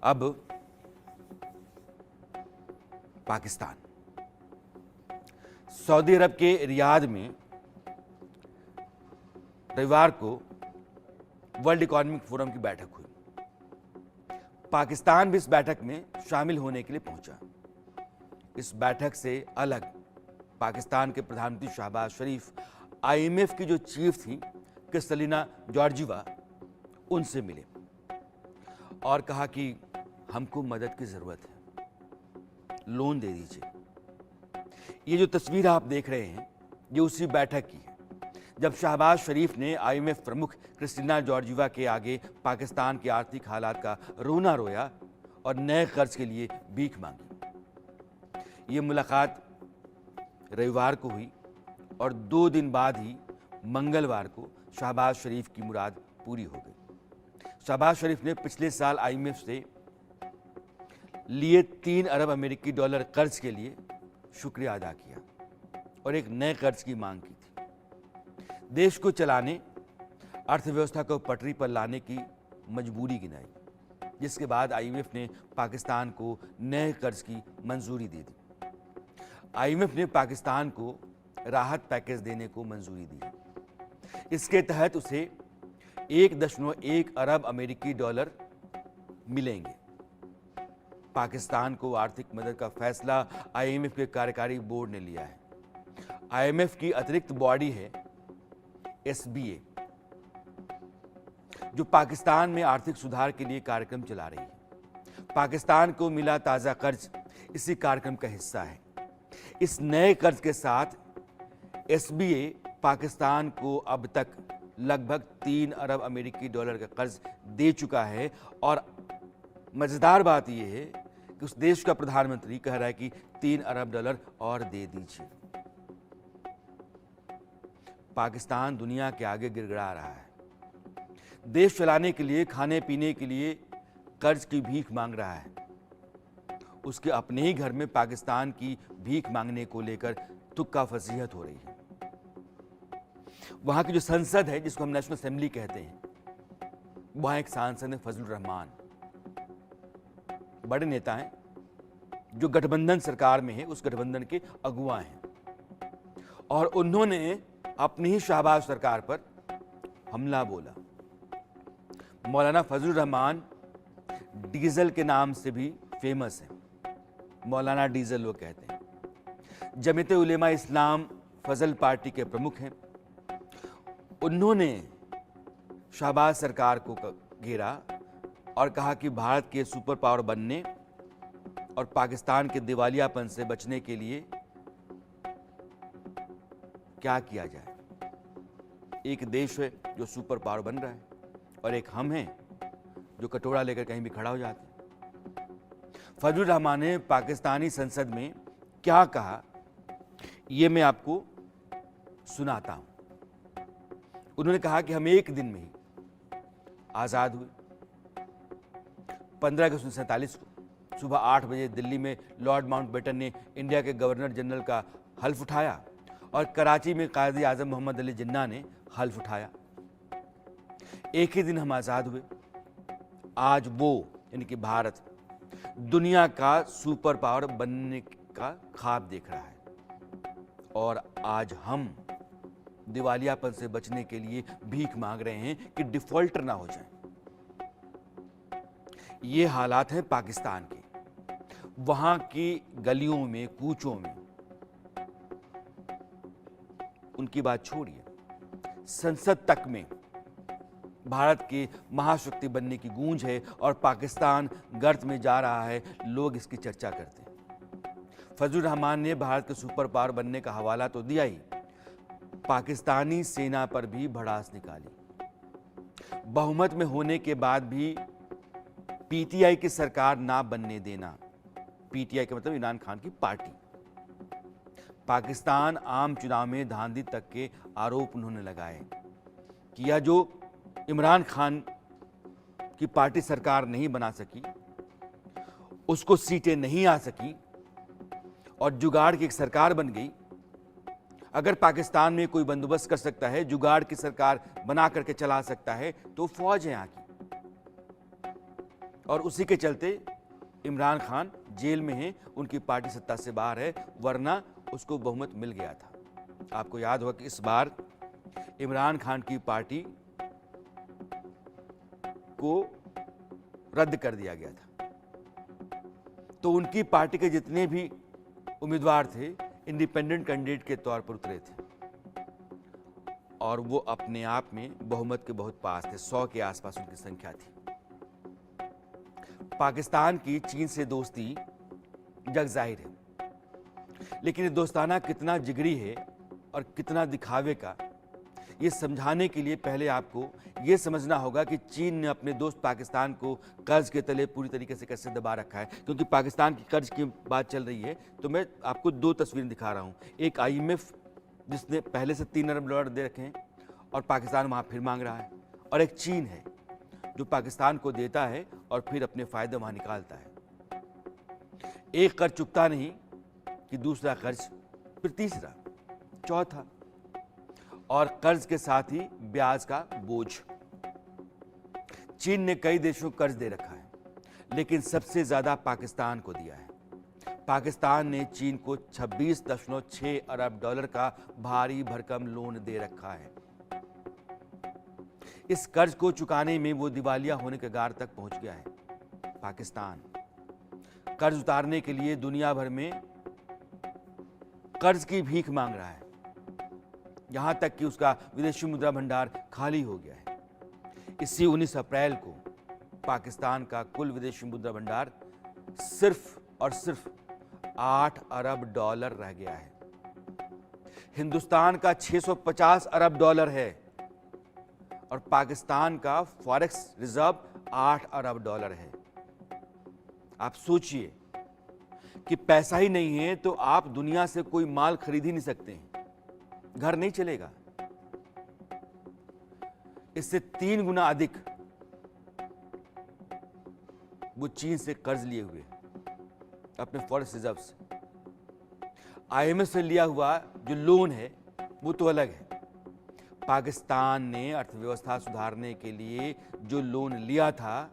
अब पाकिस्तान, सऊदी अरब के रियाद में रविवार को वर्ल्ड इकोनॉमिक फोरम की बैठक हुई। पाकिस्तान भी इस बैठक में शामिल होने के लिए पहुंचा। इस बैठक से अलग पाकिस्तान के प्रधानमंत्री शहबाज शरीफ आईएमएफ की जो चीफ थी क्रिस्टलिना जॉर्जिवा, उनसे मिले और कहा कि हमको मदद की जरूरत है, लोन दे दीजिए। ये जो तस्वीर आप देख रहे हैं ये उसी बैठक की है जब शहबाज शरीफ ने आईएमएफ प्रमुख क्रिस्टलिना जॉर्जिवा के आगे पाकिस्तान के आर्थिक हालात का रोना रोया और नए कर्ज के लिए भीख मांगी। ये मुलाकात रविवार को हुई और 2 दिन बाद ही मंगलवार को शहबाज शरीफ की मुराद पूरी हो गई। शहबाज शरीफ ने पिछले साल आईएमएफ से लिए 3 अरब अमेरिकी डॉलर कर्ज के लिए शुक्रिया अदा किया और एक नए कर्ज की मांग की थी। देश को चलाने, अर्थव्यवस्था को पटरी पर लाने की मजबूरी गिनाई, जिसके बाद आईएमएफ ने पाकिस्तान को नए कर्ज की मंजूरी दे दी। आईएमएफ ने पाकिस्तान को राहत पैकेज देने को मंजूरी दी। इसके तहत उसे 1.1 अरब अमेरिकी डॉलर मिलेंगे। पाकिस्तान को आर्थिक मदद का फैसला आईएमएफ के कार्यकारी बोर्ड ने लिया है। आईएमएफ की अतिरिक्त बॉडी है एसबीए, जो पाकिस्तान में आर्थिक सुधार के लिए कार्यक्रम चला रही है। पाकिस्तान को मिला ताजा कर्ज इसी कार्यक्रम का हिस्सा है। इस नए कर्ज के साथ एसबीए पाकिस्तान को अब तक लगभग 3 अरब अमेरिकी डॉलर का कर्ज दे चुका है और मजेदार बात यह है कि उस देश का प्रधानमंत्री कह रहा है कि 3 अरब डॉलर और दे दीजिए। पाकिस्तान दुनिया के आगे गिड़गिड़ा रहा है। देश चलाने के लिए, खाने पीने के लिए कर्ज की भीख मांग रहा है। उसके अपने ही घर में पाकिस्तान की भीख मांगने को लेकर तुक्का फसीहत हो रही है। वहां की जो संसद है, जिसको हम नेशनल असेंबली कहते हैं, वहां एक सांसद है फजलुर रहमान, बड़े नेता हैं जो गठबंधन सरकार में है, उस गठबंधन के अगुवा हैं और उन्होंने अपनी ही शहबाज सरकार पर हमला बोला। मौलाना फजलुर रहमान डीजल के नाम से भी फेमस है, मौलाना डीजल वो कहते हैं। जमीयत उलेमा इस्लाम फजल पार्टी के प्रमुख हैं। उन्होंने शहबाज सरकार को घेरा और कहा कि भारत के सुपर पावर बनने और पाकिस्तान के दिवालियापन से बचने के लिए क्या किया जाए। एक देश है जो सुपर पावर बन रहा है और एक हम हैं जो कटोरा लेकर कहीं भी खड़ा हो जाते हैं। फजलुर रहमान ने पाकिस्तानी संसद में क्या कहा, यह मैं आपको सुनाता हूं। उन्होंने कहा कि हम एक दिन में ही आजाद हुए। 15 अगस्त 1947 को सुबह 8 बजे दिल्ली में लॉर्ड माउंटबेटन ने इंडिया के गवर्नर जनरल का हल्फ उठाया और कराची में कायद आजम मोहम्मद अली जिन्ना ने हल्फ उठाया। एक ही दिन हम आजाद हुए। आज वो यानी कि भारत दुनिया का सुपर पावर बनने का ख्वाब देख रहा है और आज हम दिवालियापन से बचने के लिए भीख मांग रहे हैं कि डिफॉल्टर ना हो जाए। ये हालात हैं पाकिस्तान के। वहां की गलियों में, कूचों में, उनकी बात छोड़िए, संसद तक में भारत के महाशक्ति बनने की गूंज है और पाकिस्तान गर्त में जा रहा है। लोग इसकी चर्चा करते हैं। फजलुर रहमान ने भारत के सुपर पावर बनने का हवाला तो दिया ही, पाकिस्तानी सेना पर भी भड़ास निकाली। बहुमत में होने के बाद भी पीटीआई की सरकार ना बनने देना। पीटीआई का मतलब इमरान खान की पार्टी। पाकिस्तान आम चुनाव में धांधली तक के आरोप उन्होंने लगाए कि यह जो इमरान खान की पार्टी सरकार नहीं बना सकी, उसको सीटें नहीं आ सकी और जुगाड़ की एक सरकार बन गई। अगर पाकिस्तान में कोई बंदोबस्त कर सकता है, जुगाड़ की सरकार बना करके चला सकता है, तो फौज है यहाँ की और उसी के चलते इमरान खान जेल में है, उनकी पार्टी सत्ता से बाहर है, वरना उसको बहुमत मिल गया था। आपको याद होगा कि इस बार इमरान खान की पार्टी को रद्द कर दिया गया था, तो उनकी पार्टी के जितने भी उम्मीदवार थे इंडिपेंडेंट कैंडिडेट के तौर पर उतरे थे और वो अपने आप में बहुमत के बहुत पास थे। 100 के आसपास उनकी संख्या थी। पाकिस्तान की चीन से दोस्ती जग जाहिर है, लेकिन ये दोस्ताना कितना जिगरी है और कितना दिखावे का, ये समझाने के लिए पहले आपको ये समझना होगा कि चीन ने अपने दोस्त पाकिस्तान को कर्ज के तले पूरी तरीके से कैसे दबा रखा है। क्योंकि पाकिस्तान की कर्ज की बात चल रही है, तो मैं आपको 2 तस्वीरें दिखा रहा हूँ। एक IMF जिसने पहले से $3 अरब दे रखे हैं और पाकिस्तान वहाँ फिर मांग रहा है, और एक चीन है जो पाकिस्तान को देता है और फिर अपने फायदे वहाँ निकालता है। एक कर्ज चुकता नहीं कि दूसरा कर्ज, फिर तीसरा, चौथा, और कर्ज के साथ ही ब्याज का बोझ। चीन ने कई देशों को कर्ज दे रखा है, लेकिन सबसे ज्यादा पाकिस्तान को दिया है। पाकिस्तान ने चीन को $26.6 अरब का भारी भरकम लोन दे रखा है। इस कर्ज को चुकाने में वो दिवालिया होने के कगार तक पहुंच गया है। पाकिस्तान कर्ज उतारने के लिए दुनिया भर में कर्ज की भीख मांग रहा है, यहां तक कि उसका विदेशी मुद्रा भंडार खाली हो गया है। इसी 19 अप्रैल को पाकिस्तान का कुल विदेशी मुद्रा भंडार सिर्फ और सिर्फ $8 अरब रह गया है। हिंदुस्तान का $650 अरब है और पाकिस्तान का फॉरेक्स रिजर्व $8 अरब है। आप सोचिए कि पैसा ही नहीं है तो आप दुनिया से कोई माल खरीद ही नहीं सकते हैं, घर नहीं चलेगा। इससे 3 गुना अधिक वो चीन से कर्ज लिए हुए अपने फॉरेक्स रिजर्व से। IMF से लिया हुआ जो लोन है वो तो अलग है। पाकिस्तान ने अर्थव्यवस्था सुधारने के लिए जो लोन लिया था,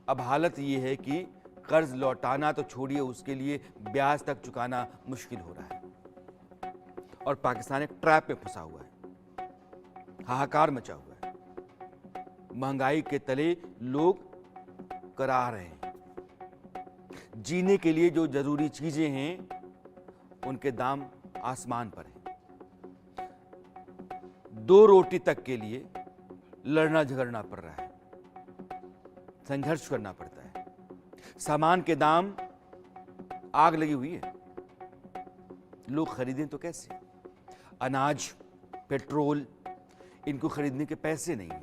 अब हालत ये है कि कर्ज लौटाना तो छोड़िए, उसके लिए ब्याज तक चुकाना मुश्किल हो रहा है और पाकिस्तान एक ट्रैप में फंसा हुआ है, हाहाकार मचा हुआ है। महंगाई के तले लोग करा रहे हैं। जीने के लिए जो जरूरी चीजें हैं उनके दाम आसमान पर हैं। 2 रोटी तक के लिए लड़ना झगड़ना पड़ रहा है, संघर्ष करना पड़ता है। सामान के दाम आग लगी हुई है, लोग खरीदें तो कैसे? अनाज, पेट्रोल, इनको खरीदने के पैसे नहीं है।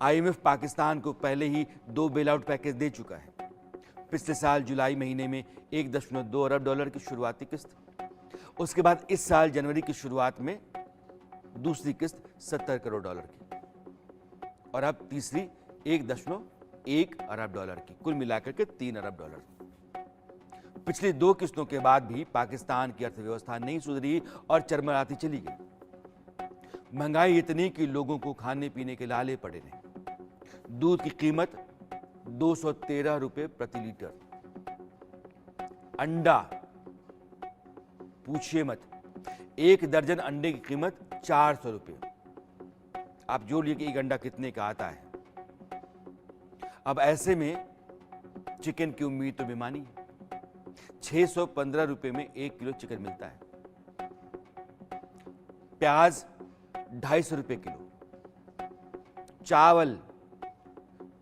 IMF पाकिस्तान को पहले ही 2 बेल आउट पैकेज दे चुका है। पिछले साल जुलाई महीने में $1.2 अरब की शुरुआती किस्त, उसके बाद इस साल जनवरी की शुरुआत में दूसरी किस्त $70 करोड़ की, और अब तीसरी $1.1 अरब की, कुल मिलाकर के $3 अरब। पिछली 2 किस्तों के बाद भी पाकिस्तान की अर्थव्यवस्था नहीं सुधरी और चरमराती चली गई। महंगाई इतनी कि लोगों को खाने पीने के लाले पड़े रहे। दूध की कीमत 213 रुपए प्रति लीटर, अंडा पूछिए मत, 1 दर्जन अंडे की कीमत 400 रुपए। आप जोड़ लीजिए कि एक अंडा कितने का आता है। अब ऐसे में चिकन की उम्मीद तो बेमानी है। 615 रुपए में 1 किलो चिकन मिलता है। प्याज 250 रुपए किलो, चावल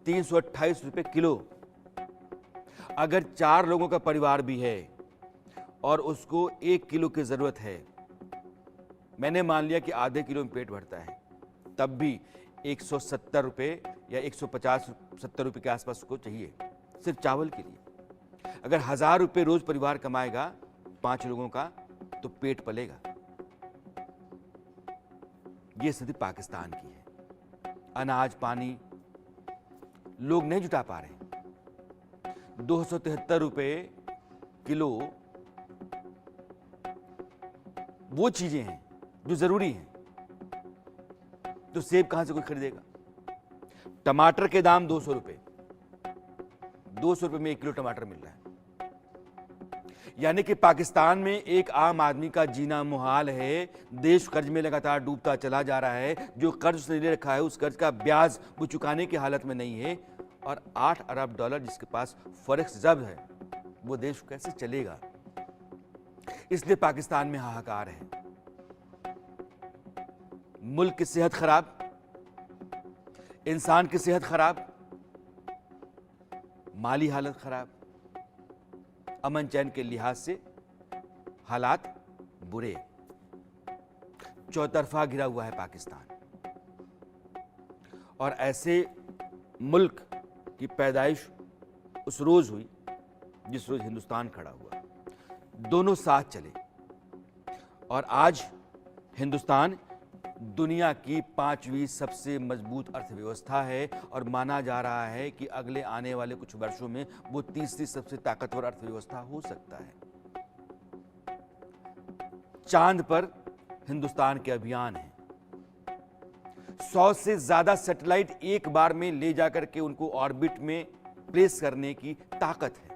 328 रुपए किलो। अगर 4 लोगों का परिवार भी है और उसको 1 किलो की जरूरत है, मैंने मान लिया कि आधे किलो में पेट भरता है, तब भी 170 रुपए या 150-70 रुपए के आसपास उसको चाहिए सिर्फ चावल के लिए। अगर 1000 रुपए रोज परिवार कमाएगा 5 लोगों का, तो पेट पलेगा। ये स्थिति पाकिस्तान की है। अनाज पानी लोग नहीं जुटा पा रहे। 273 रुपए किलो वो चीजें हैं जो जरूरी हैं, तो सेब कहां से कोई खरीदेगा? टमाटर के दाम 200 रुपए, 200 रुपए में 1 किलो टमाटर मिल रहा है। यानी कि पाकिस्तान में एक आम आदमी का जीना मुहाल है। देश कर्ज में लगातार डूबता चला जा रहा है। जो कर्ज उसने ले रखा है उस कर्ज का ब्याज वो चुकाने की हालत में नहीं है। और 8 अरब डॉलर जिसके पास फॉरेक्स रिजर्व है, वो देश कैसे चलेगा? इसलिए पाकिस्तान में हाहाकार है। मुल्क की सेहत खराब, इंसान की सेहत खराब, माली हालत खराब, अमन चैन के लिहाज से हालात बुरे, चौतरफा घिरा हुआ है पाकिस्तान। और ऐसे मुल्क की पैदाइश उस रोज हुई जिस रोज हिंदुस्तान खड़ा हुआ। दोनों साथ चले और आज हिंदुस्तान दुनिया की 5वीं सबसे मजबूत अर्थव्यवस्था है और माना जा रहा है कि अगले आने वाले कुछ वर्षों में वो 3री सबसे ताकतवर अर्थव्यवस्था हो सकता है। चांद पर हिंदुस्तान के अभियान है। 100 से ज्यादा सैटेलाइट एक बार में ले जाकर के उनको ऑर्बिट में प्लेस करने की ताकत है।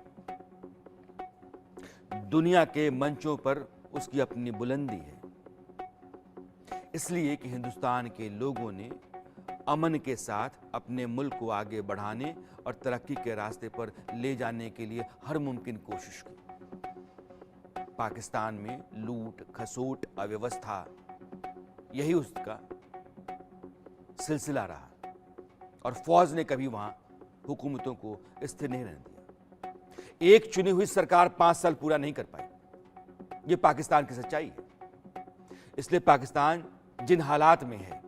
दुनिया के मंचों पर उसकी अपनी बुलंदी है। इसलिए कि हिंदुस्तान के लोगों ने अमन के साथ अपने मुल्क को आगे बढ़ाने और तरक्की के रास्ते पर ले जाने के लिए हर मुमकिन कोशिश की। पाकिस्तान में लूट, खसोट, अव्यवस्था, यही उसका सिलसिला रहा और फौज ने कभी वहां हुकूमतों को स्थिर नहीं रहने दिया। एक चुनी हुई सरकार 5 साल पूरा नहीं कर पाई। यह पाकिस्तान की सच्चाई है। इसलिए पाकिस्तान जिन हालात में है,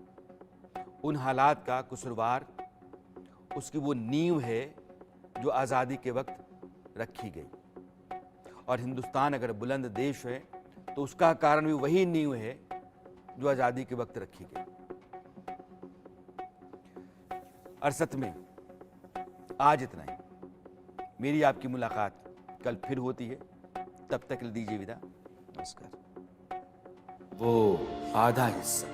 उन हालात का कसूरवार उसकी वो नींव है जो आज़ादी के वक्त रखी गई। और हिंदुस्तान अगर बुलंद देश है तो उसका कारण भी वही नींव है जो आज़ादी के वक्त रखी गई। अरसत में आज इतना ही। मेरी आपकी मुलाकात कल फिर होती है। तब तक दीजिए विदा। नमस्कार। वो आधा हिस्सा